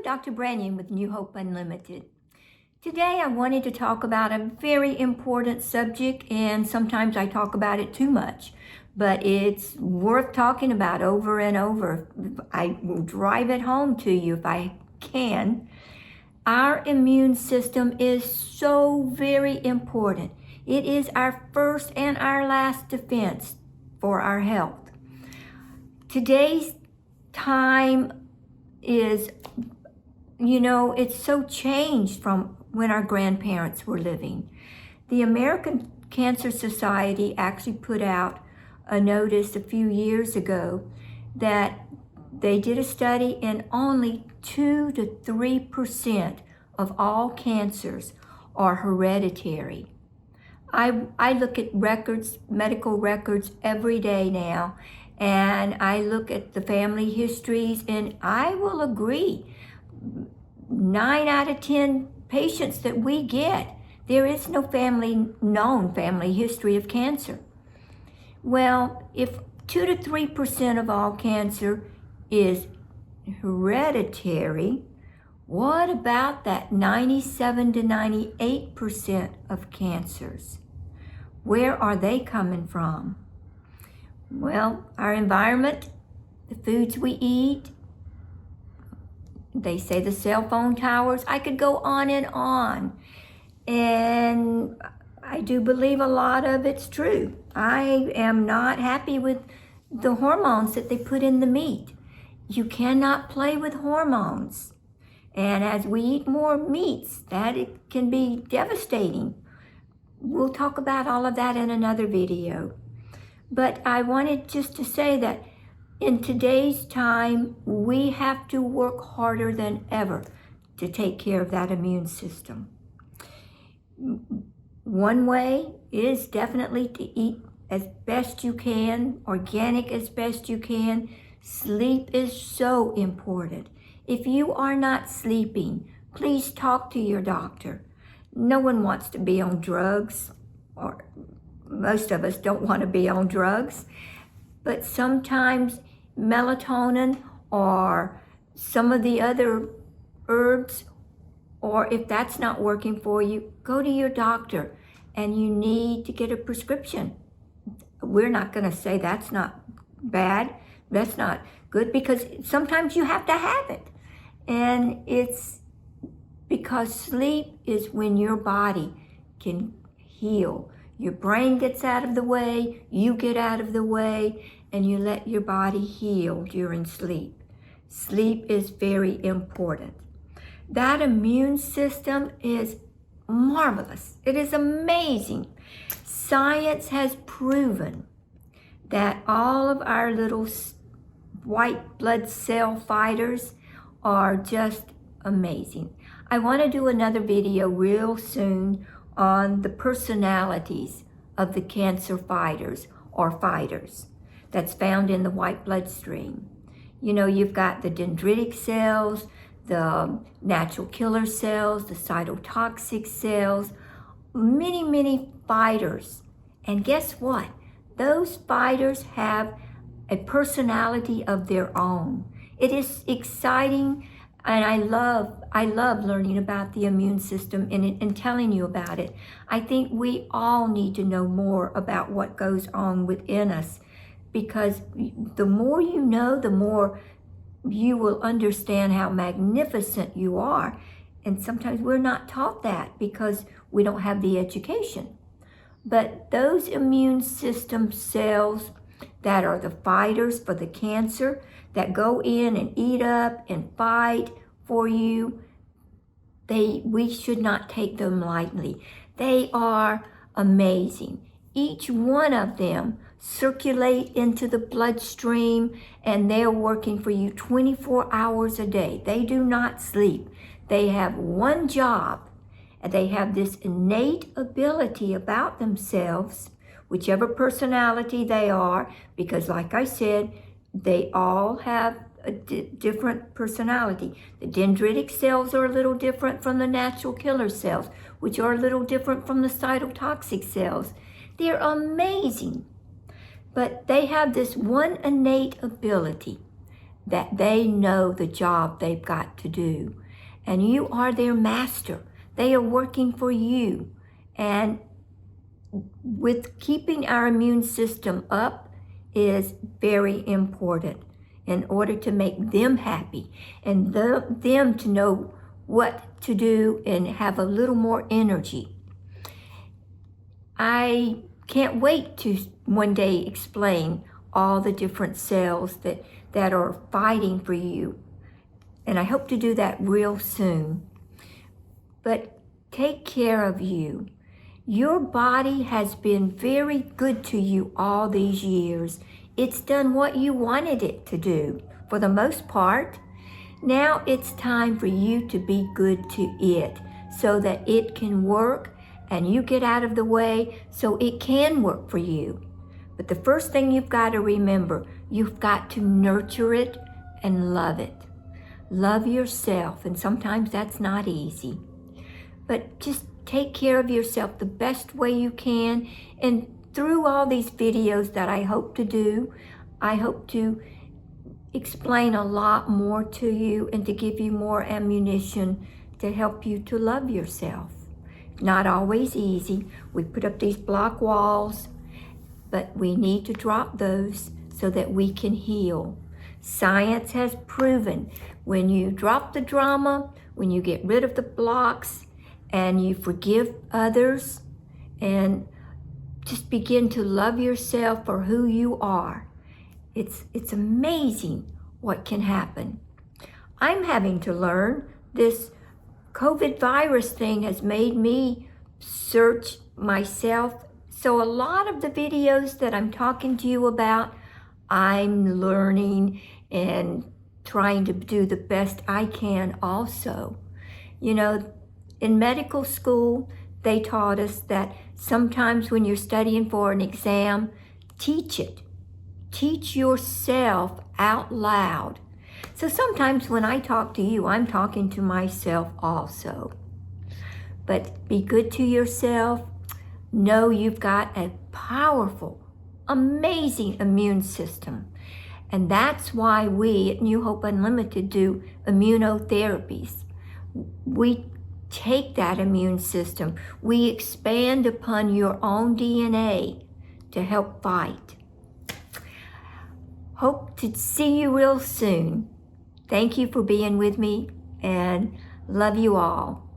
Dr. Branyon with New Hope Unlimited. Today I wanted to talk about a very important subject, and sometimes I talk about it too much, but it's worth talking about over and over. I will drive it home to you if I can. Our immune system is so very important. It is our first and our last defense for our health. Today's time is, it's so changed from when our grandparents were living. The American Cancer Society actually put out a notice a few years ago that they did a study and only 2 to 3% of all cancers are hereditary. I look at records, medical records every day now, and I look at the family histories, and I will agree, 9 out of 10 patients that we get, there is no known family history of cancer. Well, if 2 to 3% of all cancer is hereditary, what about that 97 to 98% of cancers? Where are they coming from? Well, our environment, the foods we eat, they say the cell phone towers, I could go on. And I do believe a lot of it's true. I am not happy with the hormones that they put in the meat. You cannot play with hormones. And as we eat more meats, it can be devastating. We'll talk about all of that in another video. But I wanted just to say that in today's time, we have to work harder than ever to take care of that immune system. One way is definitely to eat as best you can, organic as best you can. Sleep is so important. If you are not sleeping, please talk to your doctor. No one wants to be on drugs, or most of us don't want to be on drugs, but sometimes melatonin or some of the other herbs, or if that's not working for you, go to your doctor and you need to get a prescription. We're not going to say that's not bad, that's not good, because sometimes you have to have it. And it's because sleep is when your body can heal. Your brain gets out of the way, you get out of the way, and you let your body heal during sleep. Sleep is very important. That immune system is marvelous. It is amazing. Science has proven that all of our little white blood cell fighters are just amazing. I want to do another video real soon on the personalities of the cancer fighters or fighters that's found in the white bloodstream. You've got the dendritic cells, the natural killer cells, the cytotoxic cells, many fighters. And guess what? Those fighters have a personality of their own. It is exciting, and I love learning about the immune system and telling you about it. I think we all need to know more about what goes on within us, because the more you know, the more you will understand how magnificent you are. And sometimes we're not taught that because we don't have the education. But those immune system cells that are the fighters for the cancer, that go in and eat up and fight for you, we should not take them lightly. They are amazing. Each one of them circulate into the bloodstream, and they're working for you 24 hours a day. They do not sleep. They have one job, and they have this innate ability about themselves, whichever personality they are, because like I said, they all have a different personality. The dendritic cells are a little different from the natural killer cells, which are a little different from the cytotoxic cells. They're amazing. But they have this one innate ability that they know the job they've got to do. And you are their master. They are working for you. And with keeping our immune system up is very important in order to make them happy and them to know what to do and have a little more energy. I can't wait to one day explain all the different cells that are fighting for you. And I hope to do that real soon. But take care of you. Your body has been very good to you all these years. It's done what you wanted it to do, for the most part. Now it's time for you to be good to it so that it can work and you get out of the way so it can work for you. But the first thing you've got to remember, you've got to nurture it and love it. Love yourself, and sometimes that's not easy. But just take care of yourself the best way you can. And through all these videos that I hope to do, I hope to explain a lot more to you and to give you more ammunition to help you to love yourself. Not always easy. We put up these block walls, but we need to drop those so that we can heal. Science has proven when you drop the drama, when you get rid of the blocks, and you forgive others, and just begin to love yourself for who you are, it's amazing what can happen. I'm having to learn. This COVID virus thing has made me search myself. So a lot of the videos that I'm talking to you about, I'm learning and trying to do the best I can also. You know, in medical school, they taught us that sometimes when you're studying for an exam, teach it. Teach yourself out loud. So sometimes when I talk to you, I'm talking to myself also. But be good to yourself. Know you've got a powerful, amazing immune system. And that's why we at New Hope Unlimited do immunotherapies. We take that immune system. We expand upon your own DNA to help fight. Hope to see you real soon. Thank you for being with me and love you all.